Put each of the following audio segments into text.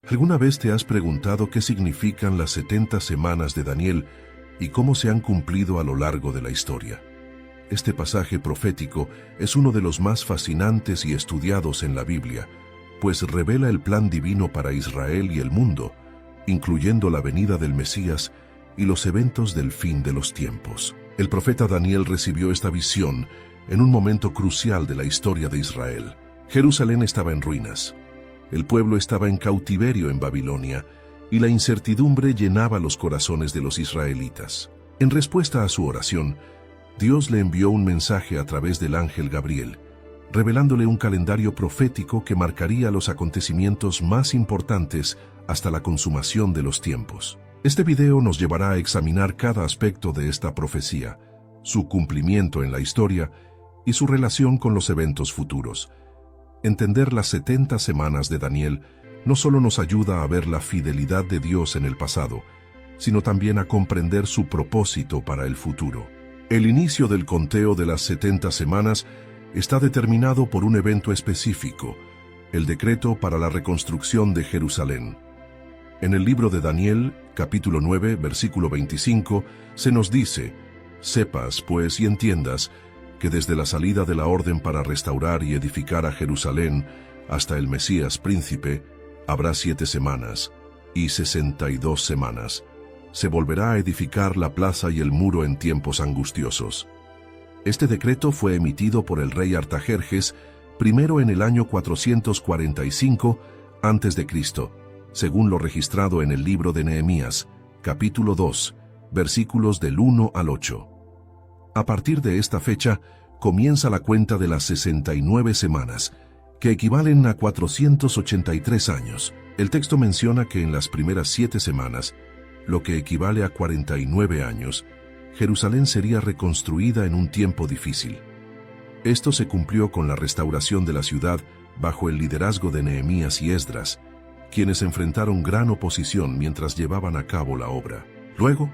¿Alguna vez te has preguntado qué significan las 70 semanas de Daniel y cómo se han cumplido a lo largo de la historia? Este pasaje profético es uno de los más fascinantes y estudiados en la Biblia, pues revela el plan divino para Israel y el mundo, incluyendo la venida del Mesías y los eventos del fin de los tiempos. El profeta Daniel recibió esta visión en un momento crucial de la historia de Israel. Jerusalén estaba en ruinas. El pueblo estaba en cautiverio en Babilonia y la incertidumbre llenaba los corazones de los israelitas. En respuesta a su oración, Dios le envió un mensaje a través del ángel Gabriel, revelándole un calendario profético que marcaría los acontecimientos más importantes hasta la consumación de los tiempos. Este video nos llevará a examinar cada aspecto de esta profecía, su cumplimiento en la historia y su relación con los eventos futuros. Entender las 70 semanas de Daniel no solo nos ayuda a ver la fidelidad de Dios en el pasado, sino también a comprender su propósito para el futuro. El inicio del conteo de las 70 semanas está determinado por un evento específico, el decreto para la reconstrucción de Jerusalén. En el libro de Daniel, capítulo 9, versículo 25, se nos dice: «Sepas, pues, y entiendas, que desde la salida de la orden para restaurar y edificar a Jerusalén hasta el Mesías príncipe, habrá 7 semanas y 62 semanas. Se volverá a edificar la plaza y el muro en tiempos angustiosos». Este decreto fue emitido por el rey Artajerjes primero en el año 445 a.C., según lo registrado en el libro de Nehemías, capítulo 2, versículos del 1 al 8. A partir de esta fecha, comienza la cuenta de las 69 semanas, que equivalen a 483 años. El texto menciona que en las primeras 7 semanas, lo que equivale a 49 años, Jerusalén sería reconstruida en un tiempo difícil. Esto se cumplió con la restauración de la ciudad bajo el liderazgo de Nehemías y Esdras, quienes enfrentaron gran oposición mientras llevaban a cabo la obra. Luego,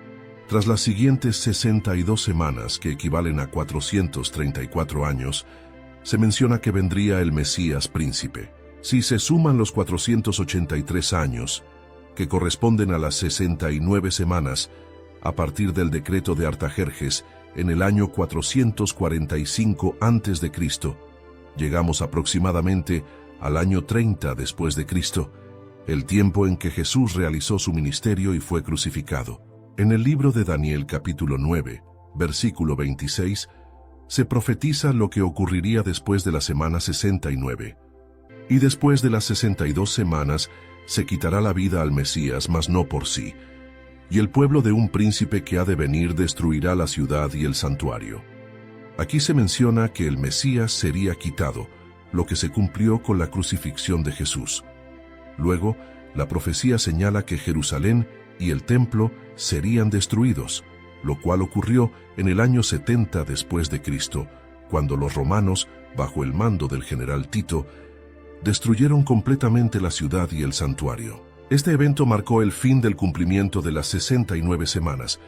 tras las siguientes 62 semanas, que equivalen a 434 años, se menciona que vendría el Mesías príncipe. Si se suman los 483 años, que corresponden a las 69 semanas, a partir del decreto de Artajerjes en el año 445 a.C., llegamos aproximadamente al año 30 después de Cristo, el tiempo en que Jesús realizó su ministerio y fue crucificado. En el libro de Daniel capítulo 9, versículo 26, se profetiza lo que ocurriría después de la semana 69. Y después de las 62 semanas se quitará la vida al Mesías, mas no por sí. Y el pueblo de un príncipe que ha de venir destruirá la ciudad y el santuario. Aquí se menciona que el Mesías sería quitado, lo que se cumplió con la crucifixión de Jesús. Luego, la profecía señala que Jerusalén y el templo serían destruidos, lo cual ocurrió en el año 70 después de Cristo, cuando los romanos, bajo el mando del general Tito, destruyeron completamente la ciudad y el santuario. Este evento marcó el fin del cumplimiento de las 69 semanas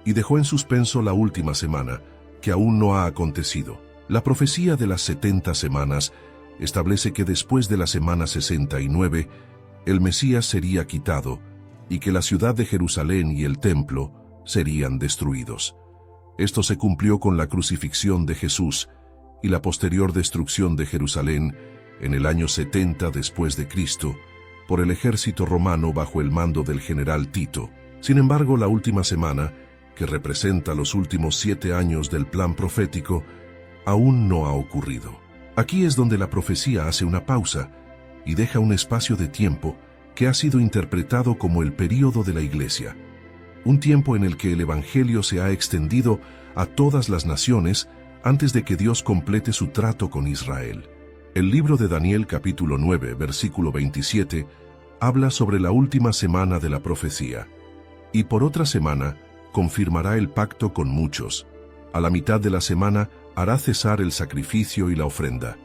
y dejó en suspenso la última semana, que aún no ha acontecido. La profecía de las 70 semanas establece que después de la semana 69, el Mesías sería quitado y que la ciudad de Jerusalén y el templo serían destruidos. Esto se cumplió con la crucifixión de Jesús y la posterior destrucción de Jerusalén en el año 70 después de Cristo por el ejército romano bajo el mando del general Tito. Sin embargo, la última semana, que representa los últimos 7 años del plan profético, aún no ha ocurrido. Aquí es donde la profecía hace una pausa y deja un espacio de tiempo que ha sido interpretado como el período de la Iglesia, un tiempo en el que el Evangelio se ha extendido a todas las naciones antes de que Dios complete su trato con Israel. El libro de Daniel capítulo 9, versículo 27, habla sobre la última semana de la profecía. Y por otra semana confirmará el pacto con muchos. A la mitad de la semana hará cesar el sacrificio y la ofrenda.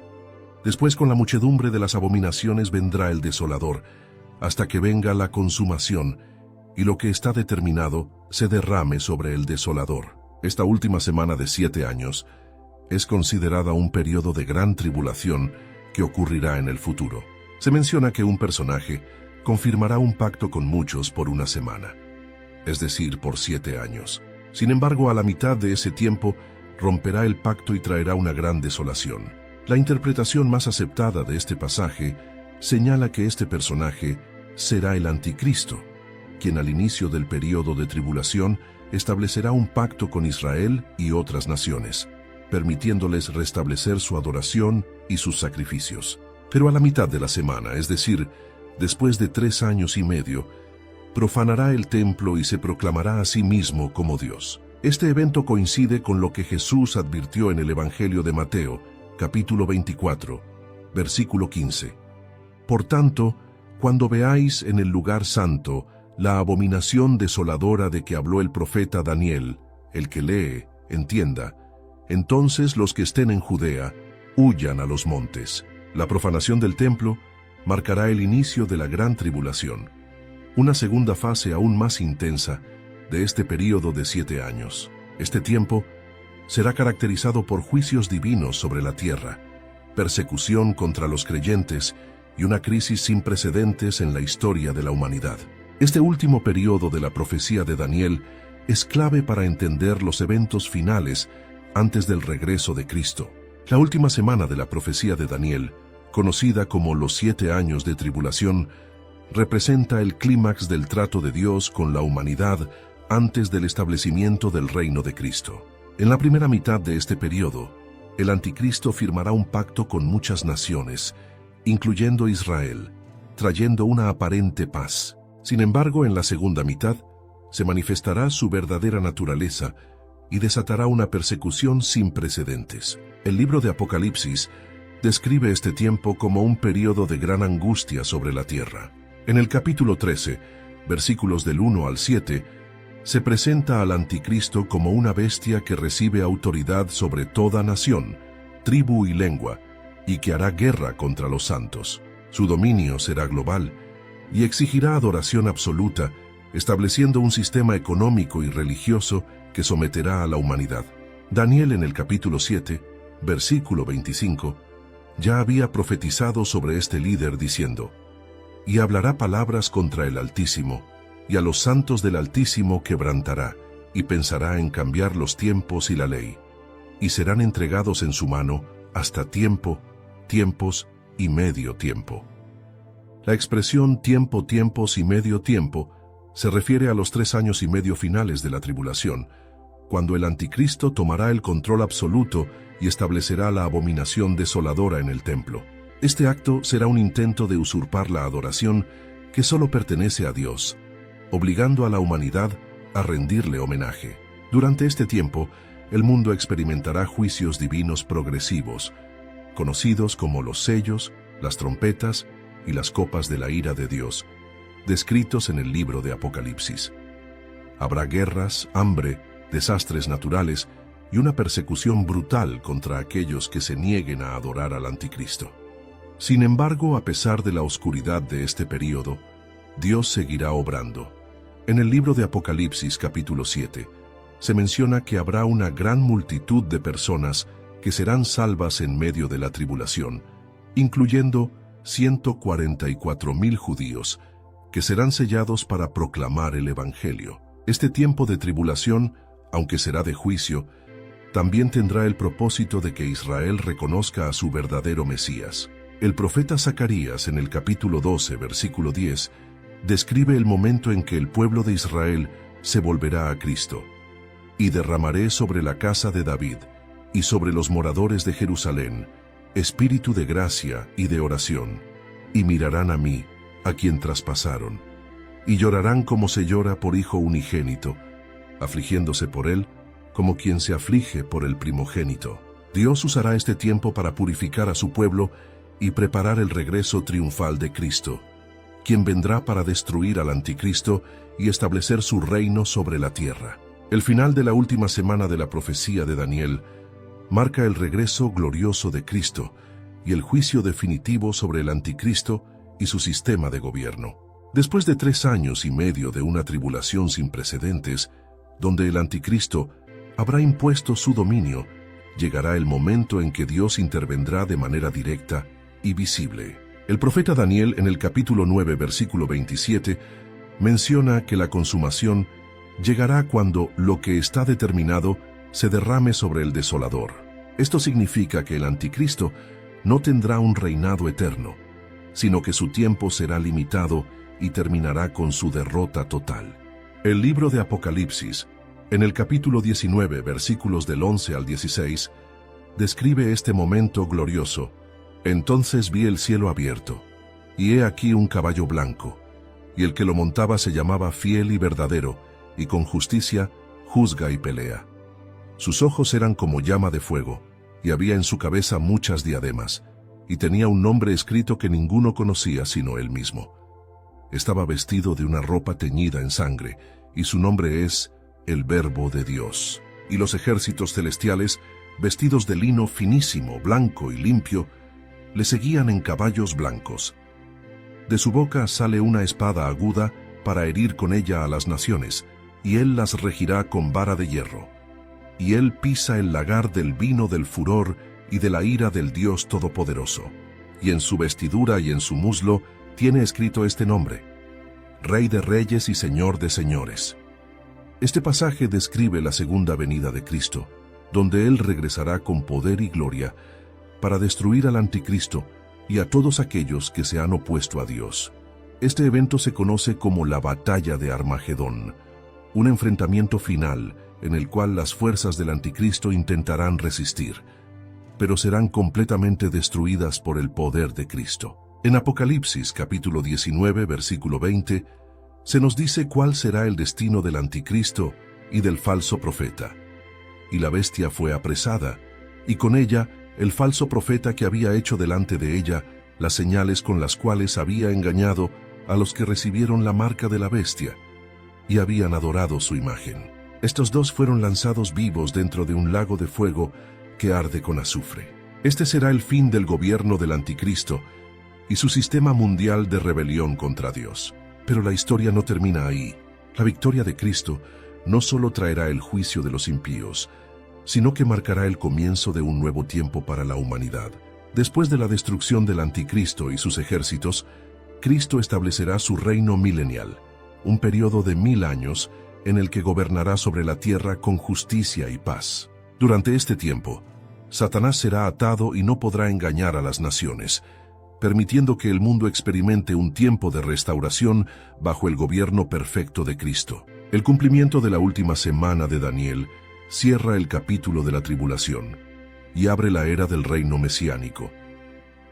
Después, con la muchedumbre de las abominaciones vendrá el desolador, hasta que venga la consumación, y lo que está determinado se derrame sobre el desolador. Esta última semana de 7 años es considerada un periodo de gran tribulación que ocurrirá en el futuro. Se menciona que un personaje, confirmará un pacto con muchos por una semana, es decir, por 7 años. Sin embargo, a la mitad de ese tiempo, romperá el pacto y traerá una gran desolación. La interpretación más aceptada de este pasaje señala que este personaje será el anticristo, quien al inicio del período de tribulación establecerá un pacto con Israel y otras naciones, permitiéndoles restablecer su adoración y sus sacrificios. Pero a la mitad de la semana, es decir, después de 3 años y medio, profanará el templo y se proclamará a sí mismo como Dios. Este evento coincide con lo que Jesús advirtió en el Evangelio de Mateo, capítulo 24, versículo 15. Por tanto, cuando veáis en el lugar santo la abominación desoladora de que habló el profeta Daniel, el que lee, entienda, entonces los que estén en Judea huyan a los montes. La profanación del templo marcará el inicio de la gran tribulación, una segunda fase aún más intensa de este período de 7 años. Este tiempo será caracterizado por juicios divinos sobre la tierra, persecución contra los creyentes y una crisis sin precedentes en la historia de la humanidad. Este último período de la profecía de Daniel es clave para entender los eventos finales antes del regreso de Cristo. La última semana de la profecía de Daniel, conocida como los 7 años de tribulación, representa el clímax del trato de Dios con la humanidad antes del establecimiento del reino de Cristo. En la primera mitad de este periodo, el anticristo firmará un pacto con muchas naciones, incluyendo Israel, trayendo una aparente paz. Sin embargo, en la segunda mitad, se manifestará su verdadera naturaleza y desatará una persecución sin precedentes. El libro de Apocalipsis describe este tiempo como un período de gran angustia sobre la tierra. En el capítulo 13, versículos del 1 al 7, se presenta al anticristo como una bestia que recibe autoridad sobre toda nación, tribu y lengua, y que hará guerra contra los santos. Su dominio será global y exigirá adoración absoluta, estableciendo un sistema económico y religioso que someterá a la humanidad. Daniel en el capítulo 7, versículo 25, ya había profetizado sobre este líder diciendo: «Y hablará palabras contra el Altísimo, y a los santos del Altísimo quebrantará, y pensará en cambiar los tiempos y la ley, y serán entregados en su mano hasta tiempo, tiempos y medio tiempo». La expresión tiempo, tiempos y medio tiempo se refiere a los 3 años y medio finales de la tribulación, cuando el anticristo tomará el control absoluto y establecerá la abominación desoladora en el templo. Este acto será un intento de usurpar la adoración que solo pertenece a Dios, obligando a la humanidad a rendirle homenaje. Durante este tiempo, el mundo experimentará juicios divinos progresivos, conocidos como los sellos, las trompetas y las copas de la ira de Dios, descritos en el libro de Apocalipsis. Habrá guerras, hambre, desastres naturales y una persecución brutal contra aquellos que se nieguen a adorar al anticristo. Sin embargo, a pesar de la oscuridad de este período, Dios seguirá obrando. En el libro de Apocalipsis capítulo 7, se menciona que habrá una gran multitud de personas que serán salvas en medio de la tribulación, incluyendo 144,000 judíos, que serán sellados para proclamar el Evangelio. Este tiempo de tribulación, aunque será de juicio, también tendrá el propósito de que Israel reconozca a su verdadero Mesías. El profeta Zacarías, en el capítulo 12, versículo 10, describe el momento en que el pueblo de Israel se volverá a Cristo. «Y derramaré sobre la casa de David y sobre los moradores de Jerusalén espíritu de gracia y de oración, y mirarán a mí, a quien traspasaron, y llorarán como se llora por hijo unigénito, afligiéndose por él como quien se aflige por el primogénito». Dios usará este tiempo para purificar a su pueblo y preparar el regreso triunfal de Cristo, quien vendrá para destruir al anticristo y establecer su reino sobre la tierra. El final de la última semana de la profecía de Daniel marca el regreso glorioso de Cristo y el juicio definitivo sobre el anticristo y su sistema de gobierno. Después de 3 años y medio de una tribulación sin precedentes, donde el anticristo habrá impuesto su dominio, llegará el momento en que Dios intervendrá de manera directa y visible. El profeta Daniel, en el capítulo 9, versículo 27, menciona que la consumación llegará cuando lo que está determinado se derrame sobre el desolador. Esto significa que el anticristo no tendrá un reinado eterno, sino que su tiempo será limitado y terminará con su derrota total. El libro de Apocalipsis, en el capítulo 19, versículos del 11 al 16, describe este momento glorioso. Entonces vi el cielo abierto, y he aquí un caballo blanco, y el que lo montaba se llamaba Fiel y Verdadero, y con justicia juzga y pelea. Sus ojos eran como llama de fuego, y había en su cabeza muchas diademas, y tenía un nombre escrito que ninguno conocía sino él mismo. Estaba vestido de una ropa teñida en sangre, y su nombre es el Verbo de Dios. Y los ejércitos celestiales, vestidos de lino finísimo, blanco y limpio, le seguían en caballos blancos. De su boca sale una espada aguda para herir con ella a las naciones, y él las regirá con vara de hierro. Y él pisa el lagar del vino del furor y de la ira del Dios Todopoderoso. Y en su vestidura y en su muslo tiene escrito este nombre: Rey de Reyes y Señor de Señores. Este pasaje describe la segunda venida de Cristo, donde Él regresará con poder y gloria para destruir al anticristo y a todos aquellos que se han opuesto a Dios. Este evento se conoce como la Batalla de Armagedón, un enfrentamiento final en el cual las fuerzas del anticristo intentarán resistir, pero serán completamente destruidas por el poder de Cristo. En Apocalipsis capítulo 19, versículo 20, se nos dice cuál será el destino del anticristo y del falso profeta. Y la bestia fue apresada, y con ella el falso profeta que había hecho delante de ella las señales con las cuales había engañado a los que recibieron la marca de la bestia y habían adorado su imagen. Estos dos fueron lanzados vivos dentro de un lago de fuego que arde con azufre. Este será el fin del gobierno del anticristo y su sistema mundial de rebelión contra Dios. Pero la historia no termina ahí. La victoria de Cristo no solo traerá el juicio de los impíos, sino que marcará el comienzo de un nuevo tiempo para la humanidad. Después de la destrucción del anticristo y sus ejércitos, Cristo establecerá su reino milenial, un periodo de 1000 años en el que gobernará sobre la tierra con justicia y paz. Durante este tiempo, Satanás será atado y no podrá engañar a las naciones, permitiendo que el mundo experimente un tiempo de restauración bajo el gobierno perfecto de Cristo. El cumplimiento de la última semana de Daniel cierra el capítulo de la tribulación y abre la era del reino mesiánico.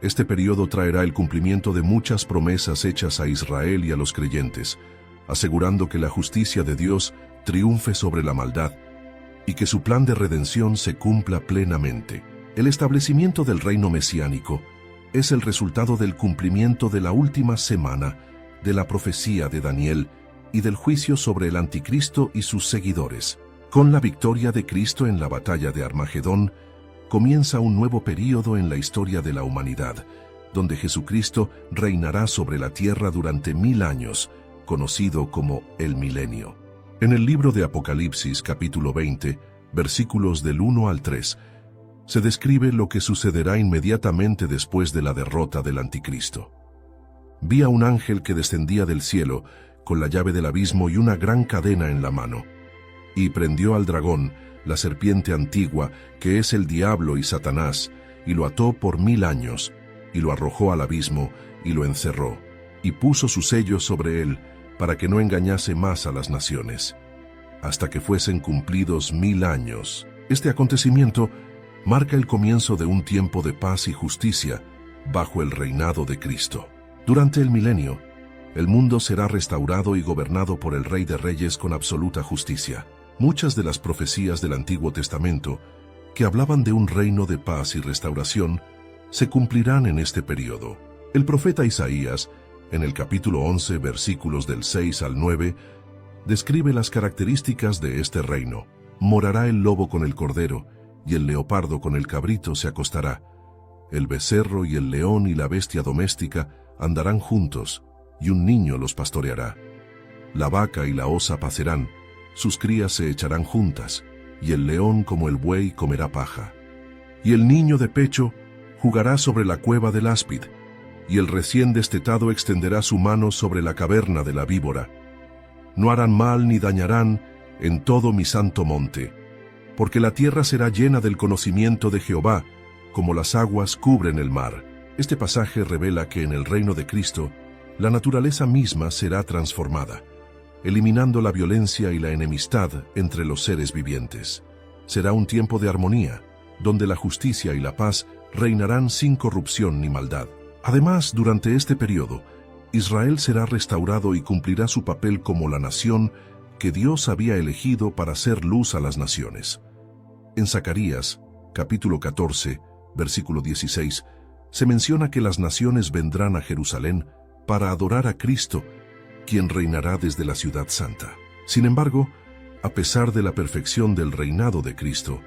Este periodo traerá el cumplimiento de muchas promesas hechas a Israel y a los creyentes, asegurando que la justicia de Dios triunfe sobre la maldad y que su plan de redención se cumpla plenamente. El establecimiento del reino mesiánico es el resultado del cumplimiento de la última semana de la profecía de Daniel y del juicio sobre el anticristo y sus seguidores. Con la victoria de Cristo en la batalla de Armagedón, comienza un nuevo período en la historia de la humanidad, donde Jesucristo reinará sobre la tierra durante 1000 años, conocido como el milenio. En el libro de Apocalipsis, capítulo 20, versículos del 1 al 3, se describe lo que sucederá inmediatamente después de la derrota del anticristo. Vi a un ángel que descendía del cielo con la llave del abismo y una gran cadena en la mano, y prendió al dragón, la serpiente antigua, que es el diablo y Satanás, y lo ató por 1000 años, y lo arrojó al abismo, y lo encerró, y puso su sello sobre él, para que no engañase más a las naciones, hasta que fuesen cumplidos 1000 años. Este acontecimiento marca el comienzo de un tiempo de paz y justicia bajo el reinado de Cristo. Durante el milenio, el mundo será restaurado y gobernado por el Rey de Reyes con absoluta justicia. Muchas de las profecías del Antiguo Testamento, que hablaban de un reino de paz y restauración, se cumplirán en este periodo. El profeta Isaías, en el capítulo 11, versículos del 6 al 9, describe las características de este reino. Morará el lobo con el cordero, y el leopardo con el cabrito se acostará. El becerro y el león y la bestia doméstica andarán juntos, y un niño los pastoreará. La vaca y la osa pacerán, sus crías se echarán juntas, y el león como el buey comerá paja. Y el niño de pecho jugará sobre la cueva del áspid, y el recién destetado extenderá su mano sobre la caverna de la víbora. No harán mal ni dañarán en todo mi santo monte, porque la tierra será llena del conocimiento de Jehová, como las aguas cubren el mar. Este pasaje revela que en el reino de Cristo, la naturaleza misma será transformada, eliminando la violencia y la enemistad entre los seres vivientes. Será un tiempo de armonía, donde la justicia y la paz reinarán sin corrupción ni maldad. Además, durante este periodo, Israel será restaurado y cumplirá su papel como la nación que Dios había elegido para hacer luz a las naciones. En Zacarías, capítulo 14, versículo 16, se menciona que las naciones vendrán a Jerusalén para adorar a Cristo, quien reinará desde la ciudad santa. Sin embargo, a pesar de la perfección del reinado de Cristo,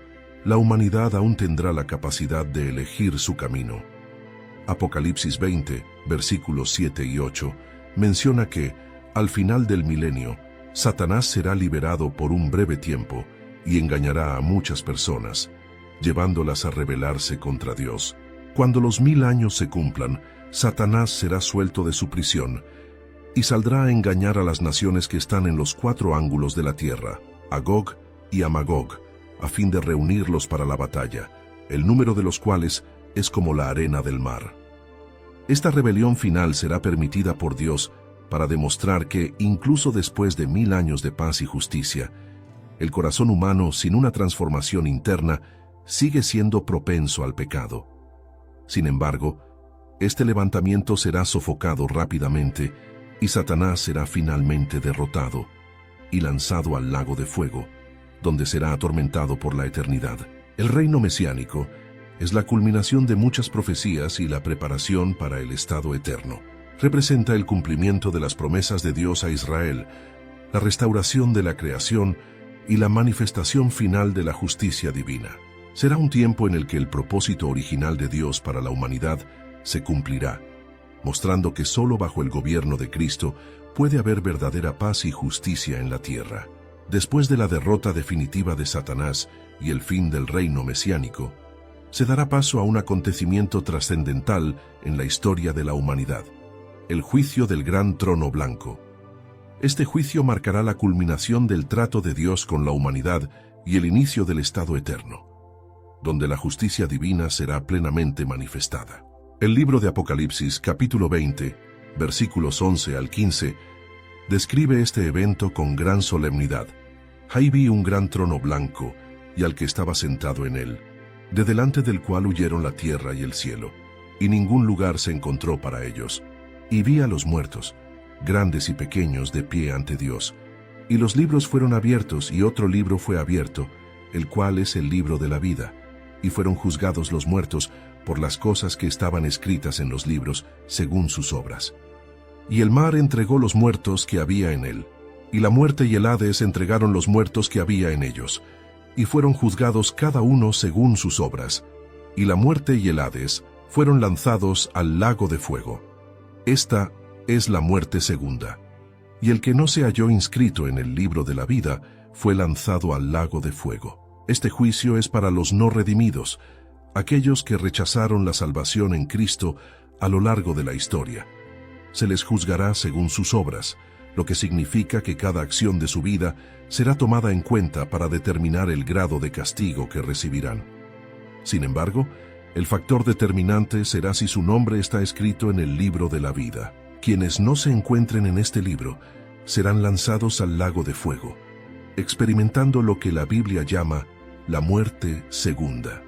la humanidad aún tendrá la capacidad de elegir su camino. Apocalipsis 20, versículos 7 y 8, menciona que, al final del milenio, Satanás será liberado por un breve tiempo y engañará a muchas personas, llevándolas a rebelarse contra Dios. Cuando los 1000 años se cumplan, Satanás será suelto de su prisión y saldrá a engañar a las naciones que están en los 4 ángulos de la tierra, a Gog y a Magog, a fin de reunirlos para la batalla, el número de los cuales es como la arena del mar. Esta rebelión final será permitida por Dios para demostrar que, incluso después de 1000 años de paz y justicia, el corazón humano sin una transformación interna sigue siendo propenso al pecado. Sin embargo, este levantamiento será sofocado rápidamente y Satanás será finalmente derrotado y lanzado al lago de fuego, donde será atormentado por la eternidad. El reino mesiánico es la culminación de muchas profecías y la preparación para el estado eterno. Representa el cumplimiento de las promesas de Dios a Israel, la restauración de la creación y la manifestación final de la justicia divina. Será un tiempo en el que el propósito original de Dios para la humanidad se cumplirá, mostrando que solo bajo el gobierno de Cristo puede haber verdadera paz y justicia en la tierra. Después de la derrota definitiva de Satanás y el fin del reino mesiánico, se dará paso a un acontecimiento trascendental en la historia de la humanidad: el juicio del gran trono blanco. Este juicio marcará la culminación del trato de Dios con la humanidad y el inicio del estado eterno, donde la justicia divina será plenamente manifestada. El libro de Apocalipsis, capítulo 20, versículos 11 al 15, describe este evento con gran solemnidad. Ahí vi un gran trono blanco y al que estaba sentado en él, de delante del cual huyeron la tierra y el cielo, y ningún lugar se encontró para ellos. Y vi a los muertos, grandes y pequeños, de pie ante Dios. Y los libros fueron abiertos, y otro libro fue abierto, el cual es el libro de la vida. Y fueron juzgados los muertos por las cosas que estaban escritas en los libros, según sus obras. Y el mar entregó los muertos que había en él, y la muerte y el Hades entregaron los muertos que había en ellos, y fueron juzgados cada uno según sus obras. Y la muerte y el Hades fueron lanzados al lago de fuego. Esta es la muerte segunda. Y el que no se halló inscrito en el libro de la vida fue lanzado al lago de fuego. Este juicio es para los no redimidos, aquellos que rechazaron la salvación en Cristo a lo largo de la historia. Se les juzgará según sus obras, lo que significa que cada acción de su vida será tomada en cuenta para determinar el grado de castigo que recibirán. Sin embargo, el factor determinante será si su nombre está escrito en el libro de la vida. Quienes no se encuentren en este libro serán lanzados al lago de fuego, experimentando lo que la Biblia llama la muerte segunda.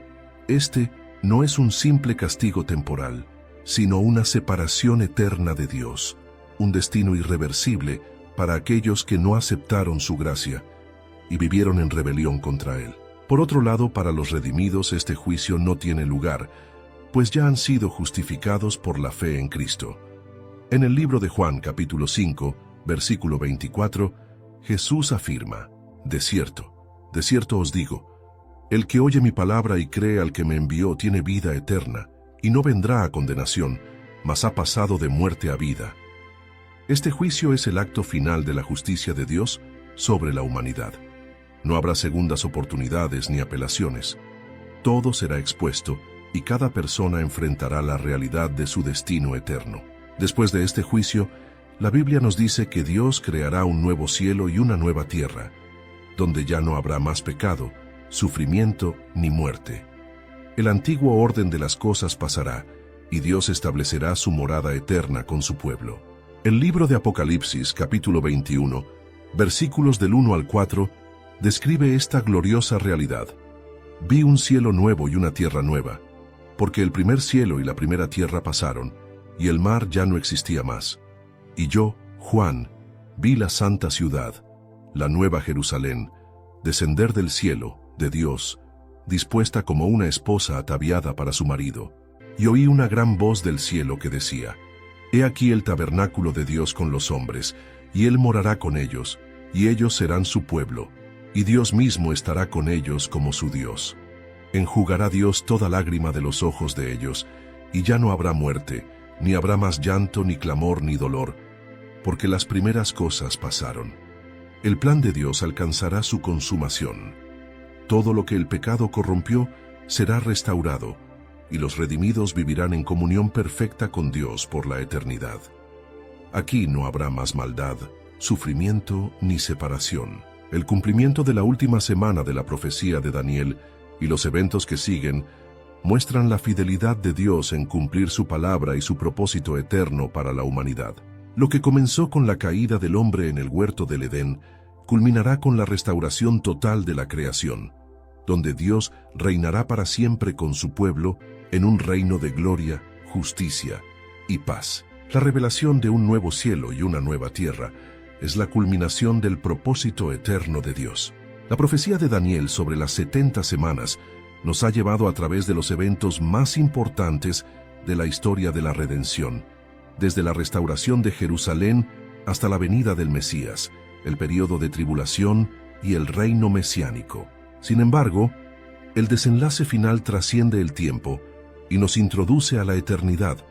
Este no es un simple castigo temporal, sino una separación eterna de Dios, un destino irreversible para aquellos que no aceptaron su gracia y vivieron en rebelión contra Él. Por otro lado, para los redimidos este juicio no tiene lugar, pues ya han sido justificados por la fe en Cristo. En el libro de Juan, capítulo 5, versículo 24, Jesús afirma: de cierto os digo, el que oye mi palabra y cree al que me envió tiene vida eterna, y no vendrá a condenación, mas ha pasado de muerte a vida. Este juicio es el acto final de la justicia de Dios sobre la humanidad. No habrá segundas oportunidades ni apelaciones. Todo será expuesto y cada persona enfrentará la realidad de su destino eterno. Después de este juicio, la Biblia nos dice que Dios creará un nuevo cielo y una nueva tierra, donde ya no habrá más pecado, sufrimiento ni muerte. El antiguo orden de las cosas pasará, y Dios establecerá su morada eterna con su pueblo. El libro de Apocalipsis, capítulo 21, versículos del 1 al 4, describe esta gloriosa realidad. Vi un cielo nuevo y una tierra nueva, porque el primer cielo y la primera tierra pasaron, y el mar ya no existía más. Y yo, Juan, vi la santa ciudad, la nueva Jerusalén, descender del cielo, de Dios, dispuesta como una esposa ataviada para su marido. Y oí una gran voz del cielo que decía: He aquí el tabernáculo de Dios con los hombres, y Él morará con ellos, y ellos serán su pueblo, y Dios mismo estará con ellos como su Dios. Enjugará Dios toda lágrima de los ojos de ellos, y ya no habrá muerte, ni habrá más llanto, ni clamor, ni dolor, porque las primeras cosas pasaron. El plan de Dios alcanzará su consumación. Todo lo que el pecado corrompió será restaurado, y los redimidos vivirán en comunión perfecta con Dios por la eternidad. Aquí no habrá más maldad, sufrimiento ni separación. El cumplimiento de la última semana de la profecía de Daniel y los eventos que siguen muestran la fidelidad de Dios en cumplir su palabra y su propósito eterno para la humanidad. Lo que comenzó con la caída del hombre en el huerto del Edén, culminará con la restauración total de la creación, donde Dios reinará para siempre con su pueblo en un reino de gloria, justicia y paz. La revelación de un nuevo cielo y una nueva tierra es la culminación del propósito eterno de Dios. La profecía de Daniel sobre las 70 semanas nos ha llevado a través de los eventos más importantes de la historia de la redención, desde la restauración de Jerusalén hasta la venida del Mesías, el período de tribulación y el reino mesiánico. Sin embargo, el desenlace final trasciende el tiempo y nos introduce a la eternidad,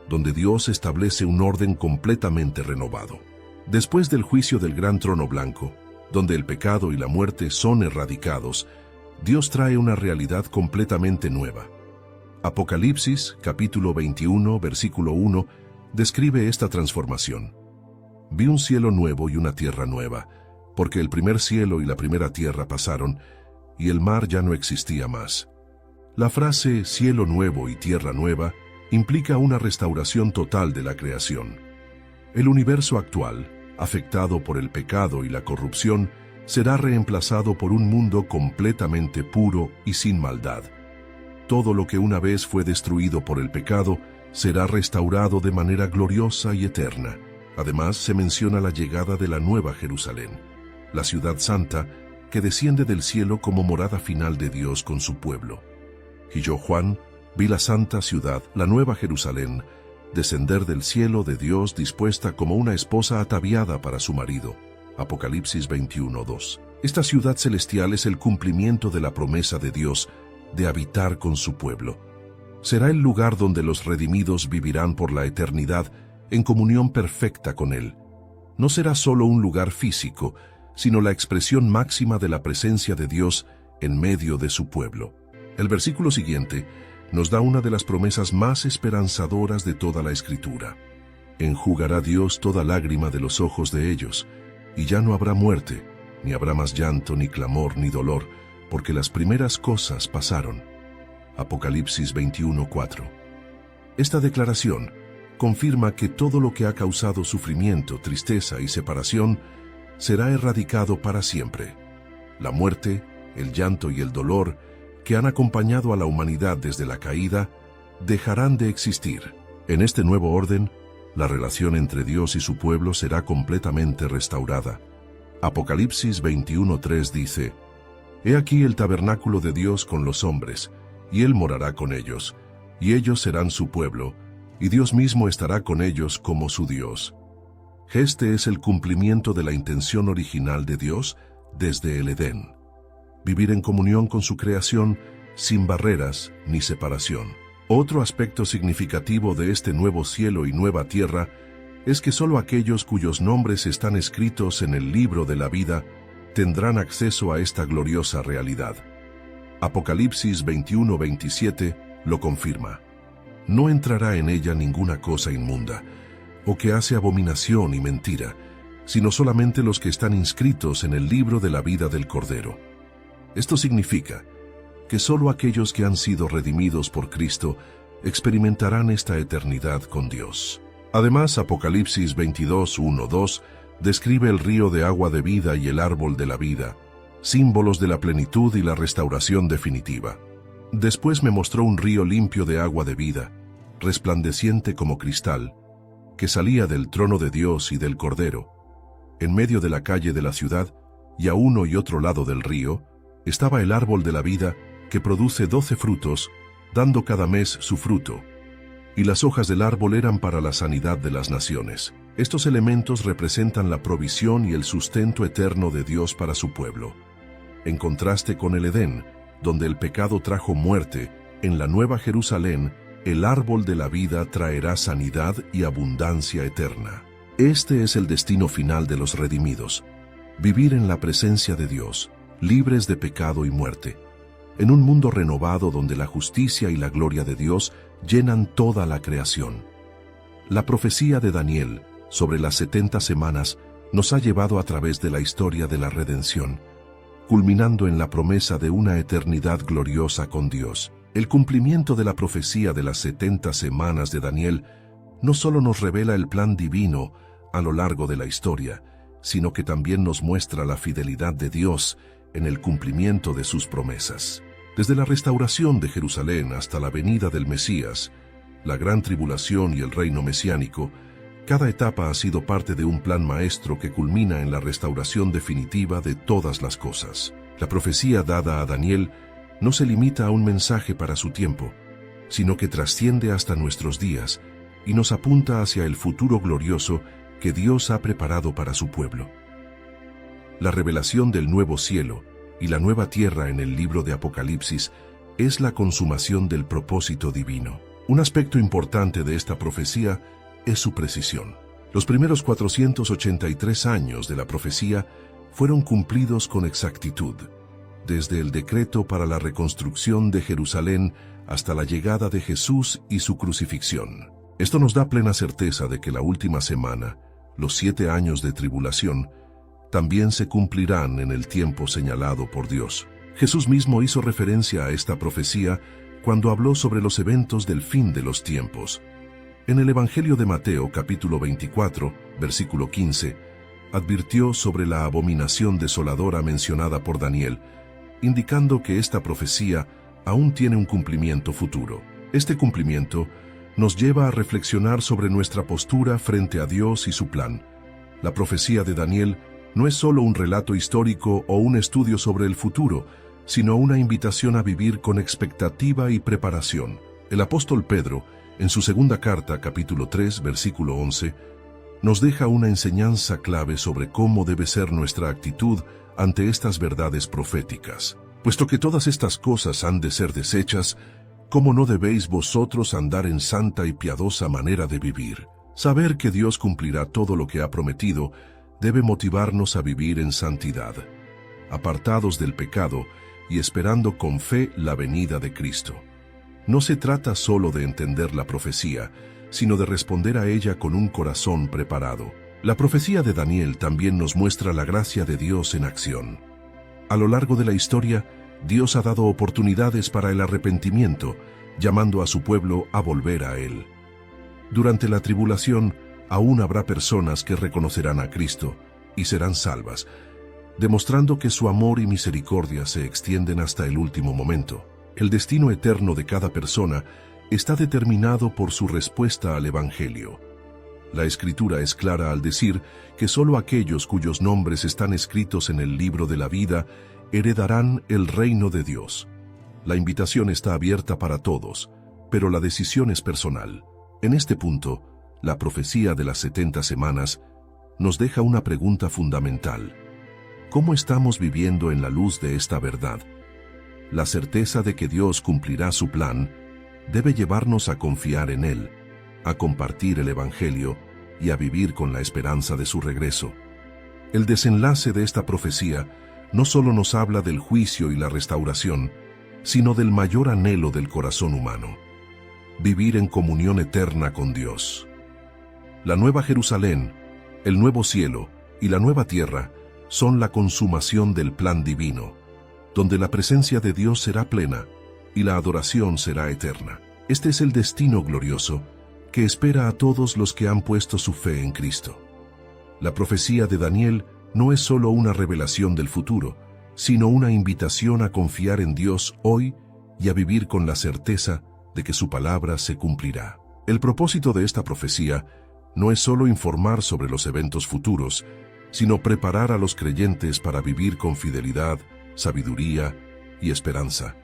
donde Dios establece un orden completamente renovado. Después del juicio del gran trono blanco, donde el pecado y la muerte son erradicados, Dios trae una realidad completamente nueva. Apocalipsis, capítulo 21, versículo 1, describe esta transformación. Vi un cielo nuevo y una tierra nueva, porque el primer cielo y la primera tierra pasaron, y el mar ya no existía más. La frase cielo nuevo y tierra nueva implica una restauración total de la creación. El universo actual, afectado por el pecado y la corrupción, será reemplazado por un mundo completamente puro y sin maldad. Todo lo que una vez fue destruido por el pecado será restaurado de manera gloriosa y eterna. Además, se menciona la llegada de la Nueva Jerusalén, la ciudad santa que desciende del cielo como morada final de Dios con su pueblo. Y yo, Juan, vi la santa ciudad, la Nueva Jerusalén, descender del cielo de Dios dispuesta como una esposa ataviada para su marido. Apocalipsis 21:2. Esta ciudad celestial es el cumplimiento de la promesa de Dios de habitar con su pueblo. Será el lugar donde los redimidos vivirán por la eternidad en comunión perfecta con Él. No será solo un lugar físico, sino la expresión máxima de la presencia de Dios en medio de su pueblo. El versículo siguiente nos da una de las promesas más esperanzadoras de toda la Escritura. Enjugará Dios toda lágrima de los ojos de ellos, y ya no habrá muerte, ni habrá más llanto, ni clamor, ni dolor, porque las primeras cosas pasaron. Apocalipsis 21:4. Esta declaración confirma que todo lo que ha causado sufrimiento, tristeza y separación será erradicado para siempre. La muerte, el llanto y el dolor que han acompañado a la humanidad desde la caída dejarán de existir. En este nuevo orden, la relación entre Dios y su pueblo será completamente restaurada. Apocalipsis 21:3 dice: He aquí el tabernáculo de Dios con los hombres, y Él morará con ellos, y ellos serán su pueblo, y Dios mismo estará con ellos como su Dios. Este es el cumplimiento de la intención original de Dios desde el Edén: vivir en comunión con su creación sin barreras ni separación. Otro aspecto significativo de este nuevo cielo y nueva tierra es que solo aquellos cuyos nombres están escritos en el libro de la vida tendrán acceso a esta gloriosa realidad. Apocalipsis 21:27 lo confirma. No entrará en ella ninguna cosa inmunda, o que hace abominación y mentira, sino solamente los que están inscritos en el libro de la vida del Cordero. Esto significa que solo aquellos que han sido redimidos por Cristo experimentarán esta eternidad con Dios. Además, Apocalipsis 22, 1, 2 describe el río de agua de vida y el árbol de la vida, símbolos de la plenitud y la restauración definitiva. Después me mostró un río limpio de agua de vida, resplandeciente como cristal, que salía del trono de Dios y del Cordero. En medio de la calle de la ciudad, y a uno y otro lado del río, estaba el árbol de la vida, que produce 12 frutos, dando cada mes su fruto. Y las hojas del árbol eran para la sanidad de las naciones. Estos elementos representan la provisión y el sustento eterno de Dios para su pueblo. En contraste con el Edén, donde el pecado trajo muerte, en la Nueva Jerusalén, el árbol de la vida traerá sanidad y abundancia eterna. Este es el destino final de los redimidos: vivir en la presencia de Dios, libres de pecado y muerte, en un mundo renovado donde la justicia y la gloria de Dios llenan toda la creación. La profecía de Daniel sobre las 70 semanas nos ha llevado a través de la historia de la redención, culminando en la promesa de una eternidad gloriosa con Dios. El cumplimiento de la profecía de las 70 semanas de Daniel no solo nos revela el plan divino a lo largo de la historia, sino que también nos muestra la fidelidad de Dios en el cumplimiento de sus promesas. Desde la restauración de Jerusalén hasta la venida del Mesías, la gran tribulación y el reino mesiánico, cada etapa ha sido parte de un plan maestro que culmina en la restauración definitiva de todas las cosas. La profecía dada a Daniel no se limita a un mensaje para su tiempo, sino que trasciende hasta nuestros días y nos apunta hacia el futuro glorioso que Dios ha preparado para su pueblo. La revelación del nuevo cielo y la nueva tierra en el libro de Apocalipsis es la consumación del propósito divino. Un aspecto importante de esta profecía es su precisión. Los primeros 483 años de la profecía fueron cumplidos con exactitud, desde el decreto para la reconstrucción de Jerusalén hasta la llegada de Jesús y su crucifixión. Esto nos da plena certeza de que la última semana, los 7 años de tribulación, también se cumplirán en el tiempo señalado por Dios. Jesús mismo hizo referencia a esta profecía cuando habló sobre los eventos del fin de los tiempos. En el Evangelio de Mateo, capítulo 24, versículo 15, advirtió sobre la abominación desoladora mencionada por Daniel, indicando que esta profecía aún tiene un cumplimiento futuro. Este cumplimiento nos lleva a reflexionar sobre nuestra postura frente a Dios y su plan. La profecía de Daniel no es solo un relato histórico o un estudio sobre el futuro, sino una invitación a vivir con expectativa y preparación. El apóstol Pedro, en su segunda carta, capítulo 3, versículo 11, nos deja una enseñanza clave sobre cómo debe ser nuestra actitud ante estas verdades proféticas. Puesto que todas estas cosas han de ser deshechas, ¿cómo no debéis vosotros andar en santa y piadosa manera de vivir? Saber que Dios cumplirá todo lo que ha prometido debe motivarnos a vivir en santidad, apartados del pecado y esperando con fe la venida de Cristo. No se trata solo de entender la profecía, sino de responder a ella con un corazón preparado. La profecía de Daniel también nos muestra la gracia de Dios en acción. A lo largo de la historia, Dios ha dado oportunidades para el arrepentimiento, llamando a su pueblo a volver a Él. Durante la tribulación, aún habrá personas que reconocerán a Cristo y serán salvas, demostrando que su amor y misericordia se extienden hasta el último momento. El destino eterno de cada persona está determinado por su respuesta al Evangelio. La Escritura es clara al decir que solo aquellos cuyos nombres están escritos en el libro de la vida heredarán el reino de Dios. La invitación está abierta para todos, pero la decisión es personal. En este punto, la profecía de las 70 semanas nos deja una pregunta fundamental. ¿Cómo estamos viviendo en la luz de esta verdad? La certeza de que Dios cumplirá su plan debe llevarnos a confiar en Él, a compartir el Evangelio y a vivir con la esperanza de su regreso. El desenlace de esta profecía no solo nos habla del juicio y la restauración, sino del mayor anhelo del corazón humano: vivir en comunión eterna con Dios. La Nueva Jerusalén, el nuevo cielo y la nueva tierra son la consumación del plan divino, donde la presencia de Dios será plena y la adoración será eterna. Este es el destino glorioso que espera a todos los que han puesto su fe en Cristo. La profecía de Daniel no es solo una revelación del futuro, sino una invitación a confiar en Dios hoy y a vivir con la certeza de que su palabra se cumplirá. El propósito de esta profecía no es solo informar sobre los eventos futuros, sino preparar a los creyentes para vivir con fidelidad, sabiduría y esperanza.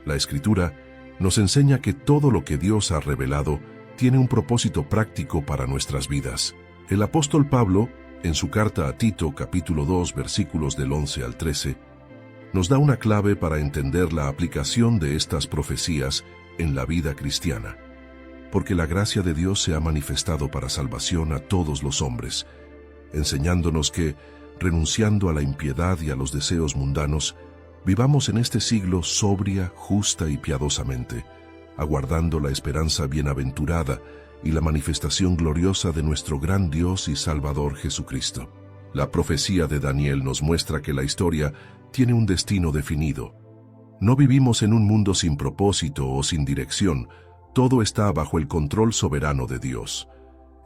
La Escritura nos enseña que todo lo que Dios ha revelado tiene un propósito práctico para nuestras vidas. El apóstol Pablo, en su carta a Tito, capítulo 2, versículos del 11 al 13, nos da una clave para entender la aplicación de estas profecías en la vida cristiana. Porque la gracia de Dios se ha manifestado para salvación a todos los hombres, enseñándonos que, renunciando a la impiedad y a los deseos mundanos, vivamos en este siglo sobria, justa y piadosamente, aguardando la esperanza bienaventurada y la manifestación gloriosa de nuestro gran Dios y Salvador Jesucristo. La profecía de Daniel nos muestra que la historia tiene un destino definido. No vivimos en un mundo sin propósito o sin dirección, todo está bajo el control soberano de Dios.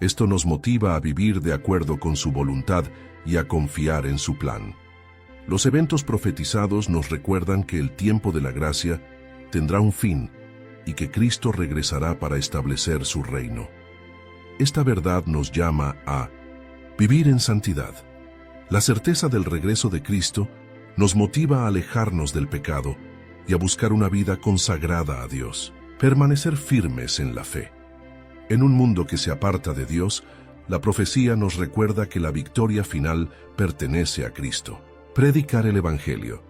Esto nos motiva a vivir de acuerdo con su voluntad y a confiar en su plan. Los eventos profetizados nos recuerdan que el tiempo de la gracia tendrá un fin y que Cristo regresará para establecer su reino. Esta verdad nos llama a vivir en santidad. La certeza del regreso de Cristo nos motiva a alejarnos del pecado y a buscar una vida consagrada a Dios, permanecer firmes en la fe. En un mundo que se aparta de Dios, la profecía nos recuerda que la victoria final pertenece a Cristo. Predicar el Evangelio.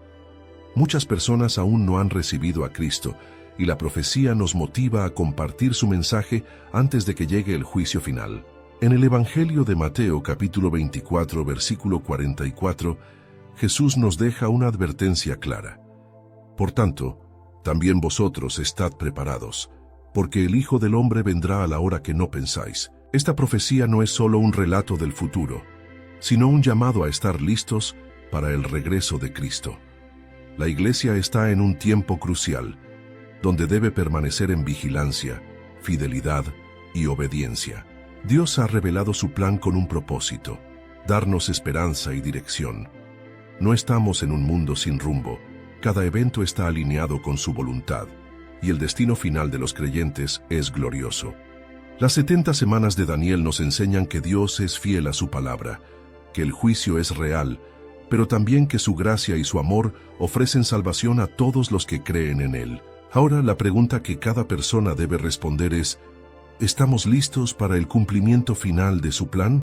Muchas personas aún no han recibido a Cristo, y la profecía nos motiva a compartir su mensaje antes de que llegue el juicio final. En el Evangelio de Mateo capítulo 24, versículo 44, Jesús nos deja una advertencia clara. Por tanto, también vosotros estad preparados, porque el Hijo del Hombre vendrá a la hora que no pensáis. Esta profecía no es solo un relato del futuro, sino un llamado a estar listos para el regreso de Cristo. La Iglesia está en un tiempo crucial, donde debe permanecer en vigilancia, fidelidad y obediencia. Dios ha revelado su plan con un propósito: darnos esperanza y dirección. No estamos en un mundo sin rumbo, cada evento está alineado con su voluntad, y el destino final de los creyentes es glorioso. Las 70 semanas de Daniel nos enseñan que Dios es fiel a su palabra, que el juicio es real, pero también que su gracia y su amor ofrecen salvación a todos los que creen en Él. Ahora la pregunta que cada persona debe responder es: ¿estamos listos para el cumplimiento final de su plan?